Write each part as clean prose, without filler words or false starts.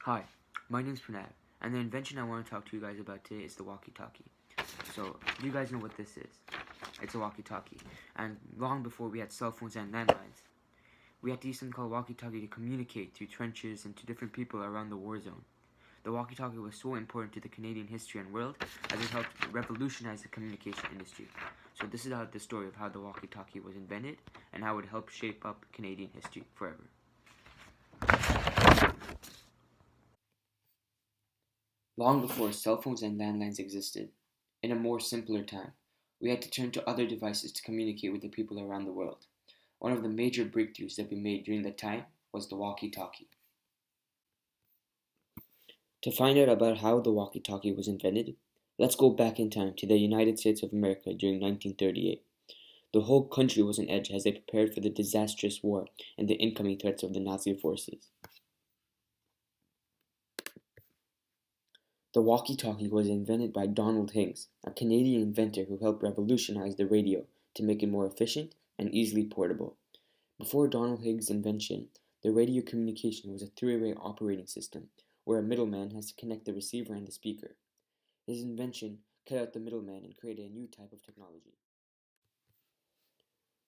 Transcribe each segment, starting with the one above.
Hi, my name is Pranav, and the invention I want to talk to you guys about today is the walkie-talkie. So, do you guys know what this is? It's a walkie-talkie, and long before we had cell phones and landlines, we had to use something called walkie-talkie to communicate through trenches and to different people around the war zone. The walkie-talkie was so important to the Canadian history and world as it helped revolutionize the communication industry. So this is the story of how the walkie-talkie was invented and how it helped shape up Canadian history forever. Long before cell phones and landlines existed, in a more simpler time, we had to turn to other devices to communicate with the people around the world. One of the major breakthroughs that we made during that time was the walkie-talkie. To find out about how the walkie-talkie was invented, let's go back in time to the United States of America during 1938. The whole country was on edge as they prepared for the disastrous war and the incoming threats of the Nazi forces. The walkie-talkie was invented by Donald Higgs, a Canadian inventor who helped revolutionize the radio to make it more efficient and easily portable. Before Donald Higgs' invention, the radio communication was a three-way operating system where a middleman has to connect the receiver and the speaker. His invention cut out the middleman and created a new type of technology.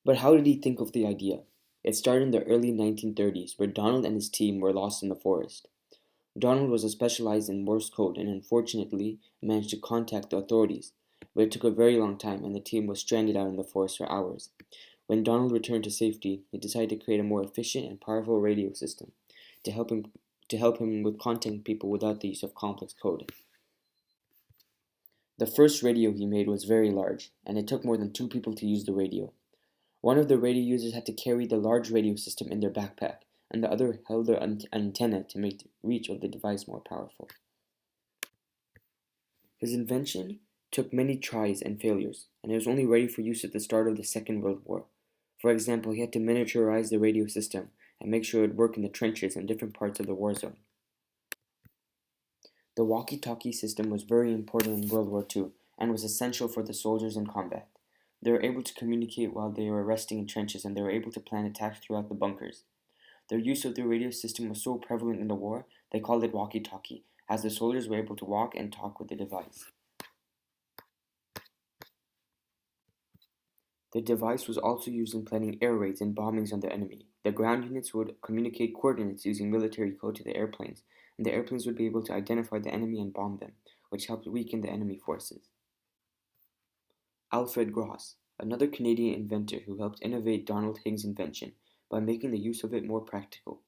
But how did he think of the idea? It started in the early 1930s, where Donald and his team were lost in the forest. Donald was specialized in Morse code and unfortunately managed to contact the authorities, but it took a very long time and the team was stranded out in the forest for hours. When Donald returned to safety, he decided to create a more efficient and powerful radio system to help him with contacting people without the use of complex code. The first radio he made was very large, and it took more than two people to use the radio. One of the radio users had to carry the large radio system in their backpack, and the other held their antenna to make the reach of the device more powerful. His invention took many tries and failures, and it was only ready for use at the start of the Second World War. For example, he had to miniaturize the radio system and make sure it would work in the trenches and different parts of the war zone. The walkie-talkie system was very important in World War II and was essential for the soldiers in combat. They were able to communicate while they were resting in trenches, and they were able to plan attacks throughout the bunkers. Their use of the radio system was so prevalent in the war, they called it walkie-talkie, as the soldiers were able to walk and talk with the device. The device was also used in planning air raids and bombings on the enemy. The ground units would communicate coordinates using military code to the airplanes, and the airplanes would be able to identify the enemy and bomb them, which helped weaken the enemy forces. Alfred Gross, another Canadian inventor who helped innovate Donald Higgs' invention by making the use of it more practical.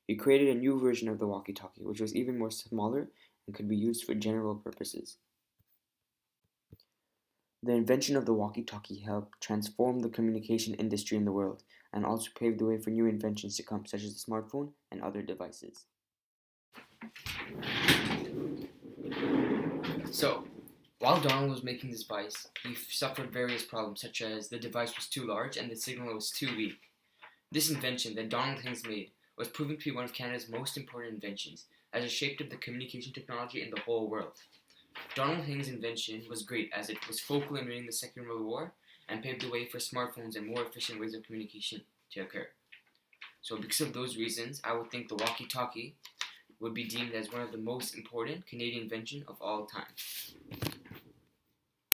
He created a new version of the walkie-talkie, which was even more smaller and could be used for general purposes. The invention of the walkie-talkie helped transform the communication industry in the world and also paved the way for new inventions to come, such as the smartphone and other devices. So, while Donald was making this device, he suffered various problems, such as the device was too large and the signal was too weak. This invention that Donald Higgs made was proven to be one of Canada's most important inventions, as it shaped up the communication technology in the whole world. Donald Higgs' invention was great as it was focal in winning the Second World War and paved the way for smartphones and more efficient ways of communication to occur. So because of those reasons, I would think the walkie-talkie would be deemed as one of the most important Canadian inventions of all time.